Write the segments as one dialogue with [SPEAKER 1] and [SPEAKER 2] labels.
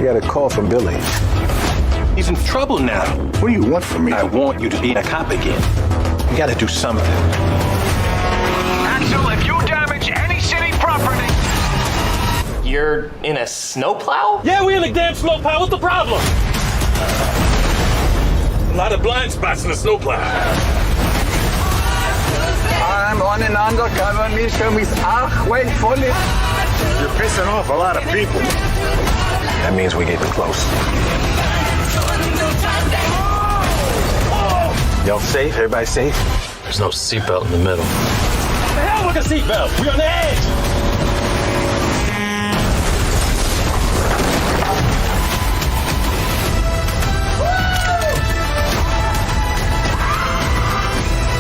[SPEAKER 1] got a call from Billy.
[SPEAKER 2] He's in trouble now.
[SPEAKER 1] What do you want from me?
[SPEAKER 2] I want you to be a cop again. You gotta do something.
[SPEAKER 3] Axel, if you damage any city property...
[SPEAKER 4] You're in a snowplow?
[SPEAKER 5] Yeah, we in a damn snowplow. What's the problem? A lot of blind spots in the snowplow.
[SPEAKER 1] I'm on an undercover mission with Axel Foley. You're pissing off a lot of people.
[SPEAKER 2] That means we're getting close. Y'all safe? Everybody safe?
[SPEAKER 4] There's no seatbelt in the middle.
[SPEAKER 5] What the hell with the seatbelt? We're on the edge.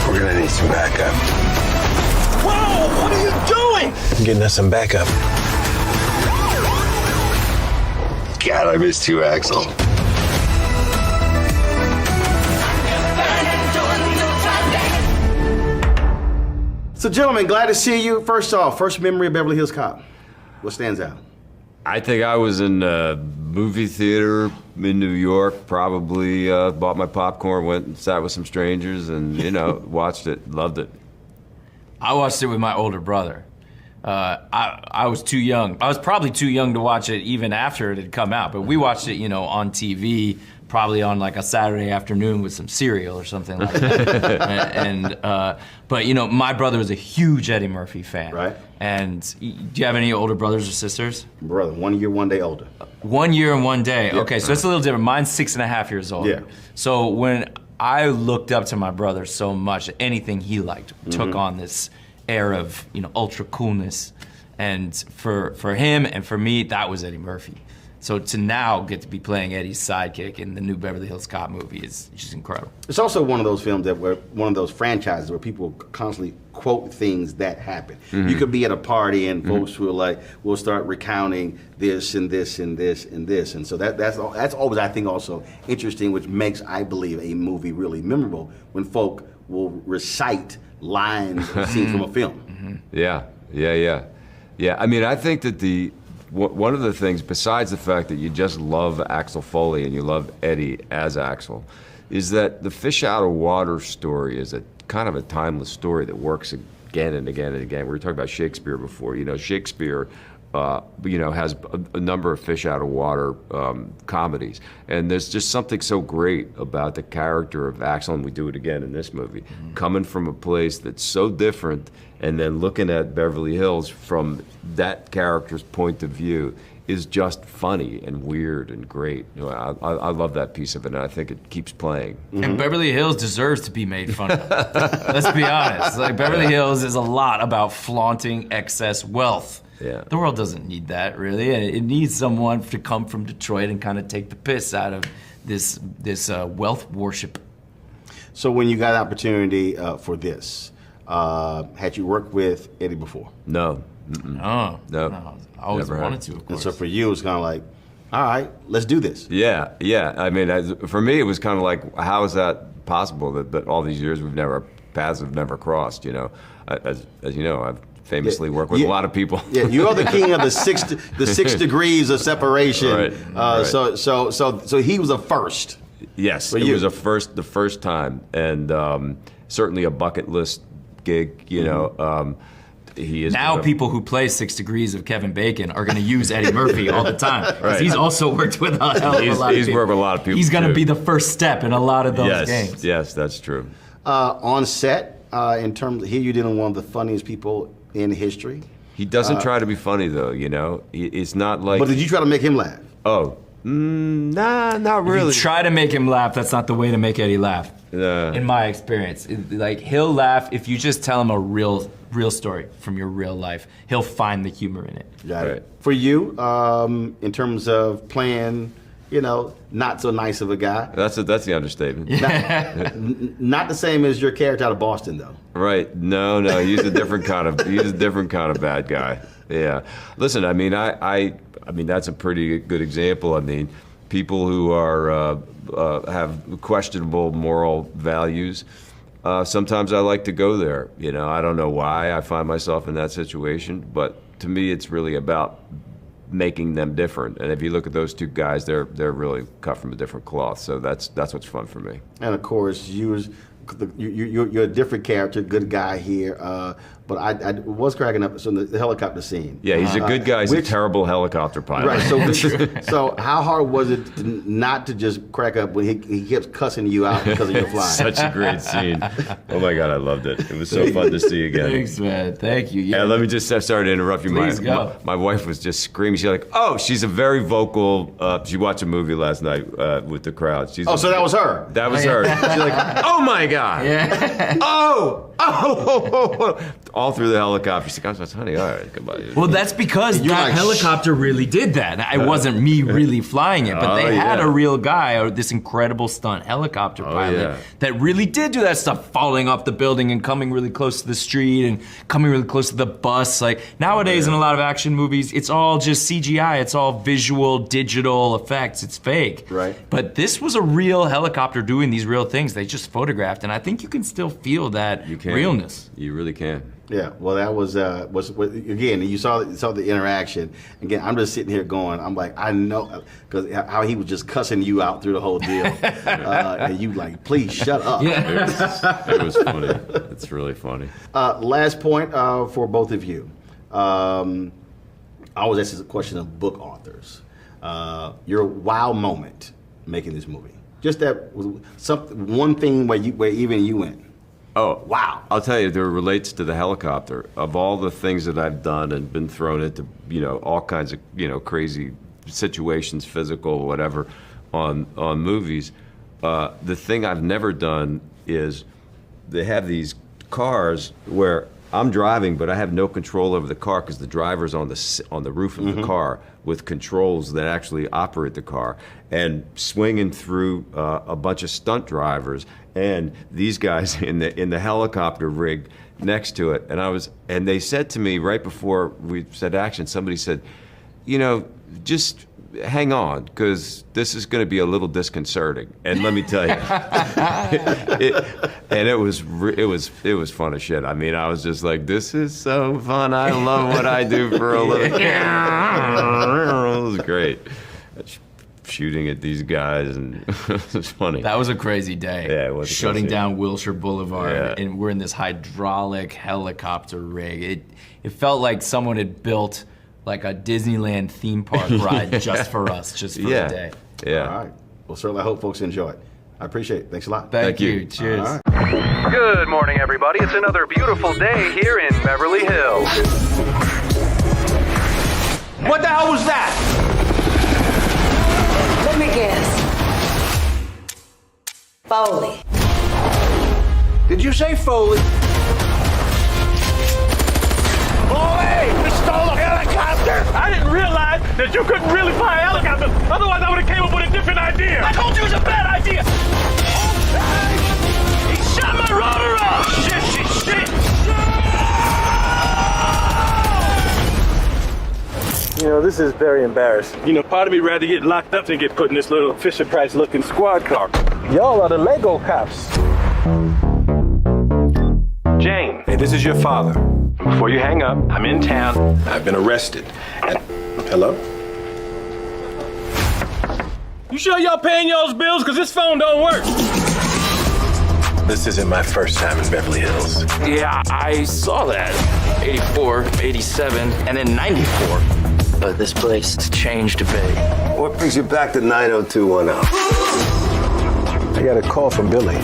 [SPEAKER 1] We're gonna need some backup.
[SPEAKER 5] Whoa! What are you doing?
[SPEAKER 1] Getting us some backup. God, I missed you, Axel.
[SPEAKER 6] So, gentlemen, glad to see you. First off, first memory of Beverly Hills Cop. What stands out?
[SPEAKER 7] I think I was in a movie theater in New York, probably bought my popcorn, went and sat with some strangers and, you know, watched it, loved it.
[SPEAKER 8] I watched it with my older brother. I was too young. I was probably too young to watch it even after it had come out, but we watched it, you know, on TV, probably on like a Saturday afternoon with some cereal or something like that. But you know, my brother was a huge Eddie Murphy fan.
[SPEAKER 6] Right.
[SPEAKER 8] And do you have any older brothers or sisters?
[SPEAKER 6] Brother, 1 year, 1 day older.
[SPEAKER 8] 1 year and 1 day.
[SPEAKER 6] Yep.
[SPEAKER 8] Okay, so it's a little different. Mine's 6.5 years old.
[SPEAKER 6] Yeah.
[SPEAKER 8] So when I looked up to my brother so much, anything he liked took on this air of, you know, ultra coolness. And for him and for me, that was Eddie Murphy. So to now get to be playing Eddie's sidekick in the new Beverly Hills Cop movie is just incredible.
[SPEAKER 6] It's also one of those films that were one of those franchises where people constantly quote things that happen. You could be at a party and folks will like, will start recounting this and this and this and this. And so that's always, I think, also interesting, which makes, I believe, a movie really memorable when folk will recite lines or scenes from a film.
[SPEAKER 7] Yeah. I mean, I think that one of the things, besides the fact that you just love Axel Foley and you love Eddie as Axel, is that the fish out of water story is a kind of a timeless story that works again and again and again. We were talking about Shakespeare before. You know, Shakespeare, you know, has a number of fish out of water comedies, and there's just something so great about the character of Axel, and we do it again in this movie, coming from a place that's so different, and then looking at Beverly Hills from that character's point of view is just funny and weird and great. You know, I love that piece of it, and I think it keeps playing.
[SPEAKER 8] And Beverly Hills deserves to be made fun of. Let's be honest. Like, Beverly Hills is a lot about flaunting excess wealth.
[SPEAKER 7] Yeah.
[SPEAKER 8] The world doesn't need that, really. It needs someone to come from Detroit and kind of take the piss out of this wealth worship.
[SPEAKER 6] So when you got an opportunity for this, had you worked with Eddie before?
[SPEAKER 7] No.
[SPEAKER 8] No. I always wanted to, of
[SPEAKER 6] And
[SPEAKER 8] course.
[SPEAKER 6] so for you, it's kind of like, all right, let's do this.
[SPEAKER 7] Yeah. I mean, for me, it was kind of like, how is that possible that all these years paths have never crossed? You know, as you know, I've famously worked with a lot of people.
[SPEAKER 6] Yeah, you are the king of the six degrees of separation.
[SPEAKER 7] Right.
[SPEAKER 6] So he was a first.
[SPEAKER 7] Yes,
[SPEAKER 6] for
[SPEAKER 7] it
[SPEAKER 6] you.
[SPEAKER 7] was the first time, and certainly a bucket list gig. You know. He is
[SPEAKER 8] now people who play 6 Degrees of Kevin Bacon are going to use Eddie Murphy all the time. Because he's also worked with a hell of a lot of people.
[SPEAKER 7] He's worked with a lot of people.
[SPEAKER 8] He's going to be the first step in a lot of those games.
[SPEAKER 7] Yes, that's true.
[SPEAKER 6] On set, in terms of, here you're dealing with one of the funniest people in history.
[SPEAKER 7] He doesn't try to be funny, though, you know? It's not like...
[SPEAKER 6] But did you try to make him laugh?
[SPEAKER 7] Oh, nah, not really.
[SPEAKER 8] If you try to make him laugh, that's not the way to make Eddie laugh. In my experience. Like, he'll laugh if you just tell him a real story from your real life. He'll find the humor in it.
[SPEAKER 6] Got it. For you, in terms of playing, you know, not so nice of a guy.
[SPEAKER 7] That's the understatement.
[SPEAKER 6] Not the same as your character out of Boston, though.
[SPEAKER 7] Right. No, he's a different kind of bad guy. Yeah. Listen, I mean, I mean, that's a pretty good example. I mean, people who are have questionable moral values. Sometimes I like to go there. You know, I don't know why I find myself in that situation, but to me, it's really about making them different. And if you look at those two guys, they're really cut from a different cloth. So that's what's fun for me.
[SPEAKER 6] And of course, you're a different character, good guy here. But I was cracking up. So the helicopter scene.
[SPEAKER 7] Yeah, he's a good guy. He's a terrible helicopter pilot.
[SPEAKER 6] Right. So how hard was it not to just crack up when he kept cussing you out because of your flying?
[SPEAKER 7] Such a great scene. Oh my God, I loved it. It was so fun to see again.
[SPEAKER 8] Thanks, man. Thank you.
[SPEAKER 7] Yeah. Let me just, I'm sorry to interrupt you.
[SPEAKER 8] Please go.
[SPEAKER 7] My wife was just screaming. She's like, oh, she's a very vocal. She watched a movie last night with the crowd. So
[SPEAKER 6] that was her.
[SPEAKER 7] That was her. She's like, oh my God.
[SPEAKER 8] Yeah.
[SPEAKER 7] Oh. All through the helicopter. She's like, honey, all right, goodbye.
[SPEAKER 8] Well, that's because that helicopter really did that. It wasn't me really flying it, but they had a real guy, or this incredible stunt helicopter pilot that really did do that stuff, falling off the building and coming really close to the street and coming really close to the bus. Like nowadays in a lot of action movies, it's all just CGI. It's all visual, digital effects. It's fake.
[SPEAKER 6] Right.
[SPEAKER 8] But this was a real helicopter doing these real things. They just photographed, and I think you can still feel that realness.
[SPEAKER 7] You really can.
[SPEAKER 6] Yeah, well, that was again. You saw the interaction. Again, I'm just sitting here going, I'm like, I know, because how he was just cussing you out through the whole deal, and you like, please shut up.
[SPEAKER 8] Yeah.
[SPEAKER 7] It was funny. It's really funny.
[SPEAKER 6] Last point for both of you. I always ask this a question of book authors. Your wow moment making this movie. Just that one thing where even you went,
[SPEAKER 7] oh,
[SPEAKER 6] wow.
[SPEAKER 7] I'll tell you, it relates to the helicopter. Of all the things that I've done and been thrown into, all kinds of, crazy situations, physical, whatever, on movies, the thing I've never done is they have these cars where I'm driving, but I have no control over the car because the driver's on the roof of the car with controls that actually operate the car, and swinging through a bunch of stunt drivers and these guys in the helicopter rig next to it. And they said to me right before we said action, somebody said, just hang on, because this is going to be a little disconcerting. And let me tell you, it was fun as shit. I mean, I was just like, this is so fun. I love what I do for a living. It was great. Shooting at these guys, and it was funny.
[SPEAKER 8] That was a crazy day.
[SPEAKER 7] Yeah, it was.
[SPEAKER 8] Shutting down Wilshire Boulevard,
[SPEAKER 7] Yeah.
[SPEAKER 8] and we're in this hydraulic helicopter rig. It felt like someone had built like a Disneyland theme park ride just for us, just for the day.
[SPEAKER 7] Yeah.
[SPEAKER 6] All right. Well, certainly I hope folks enjoy it. I appreciate it. Thanks a lot.
[SPEAKER 8] Thank you. Cheers.
[SPEAKER 6] All
[SPEAKER 3] Good morning, everybody. It's another beautiful day here in Beverly Hills.
[SPEAKER 5] What the hell was that?
[SPEAKER 9] Let me guess. Foley.
[SPEAKER 5] Did you say Foley? Foley! We stole a helicopter! I didn't realize that you couldn't really fly a helicopter. Otherwise, I would have came up with a different idea. I told you it was a bad idea. He shot my rotor off! Shit!
[SPEAKER 10] This is very embarrassing.
[SPEAKER 5] Part of me rather get locked up than get put in this little Fisher-Price looking squad car.
[SPEAKER 10] Y'all are the Lego cops.
[SPEAKER 5] Jane. Hey, this is your father. Before you hang up, I'm in town. I've been arrested. Hello? You sure y'all paying y'all's bills? Because this phone don't work. This isn't my first time in Beverly Hills.
[SPEAKER 4] Yeah, I saw that. 84, 87, and then 94. But this place has changed a bit.
[SPEAKER 11] What brings you back to 90210?
[SPEAKER 10] I got a call from Billy.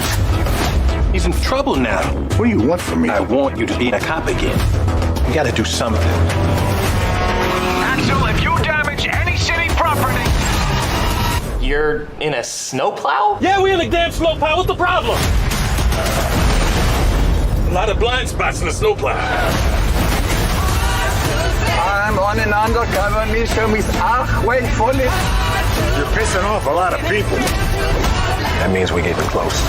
[SPEAKER 5] He's in trouble now.
[SPEAKER 11] What do you want from me?
[SPEAKER 5] I want you to be a cop again. You gotta do something.
[SPEAKER 3] Axel, if you damage any city property,
[SPEAKER 4] You're in a snowplow?
[SPEAKER 5] Yeah, we in a damn snowplow. What's the problem? A lot of blind spots in the snowplow.
[SPEAKER 1] I'm on an undercover mission with Axel Foley.
[SPEAKER 11] You're pissing off a lot of people.
[SPEAKER 5] That means we getting close.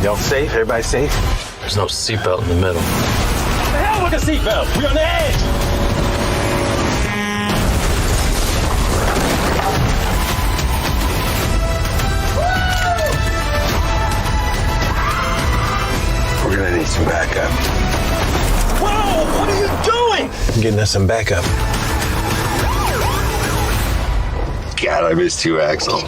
[SPEAKER 5] Y'all safe? Everybody safe?
[SPEAKER 4] There's no seatbelt in the middle.
[SPEAKER 5] The hell with the seatbelt? We on the edge.
[SPEAKER 11] We're gonna need some backup.
[SPEAKER 5] Whoa! What are you
[SPEAKER 10] getting us some backup.
[SPEAKER 11] God, I missed you, Axel.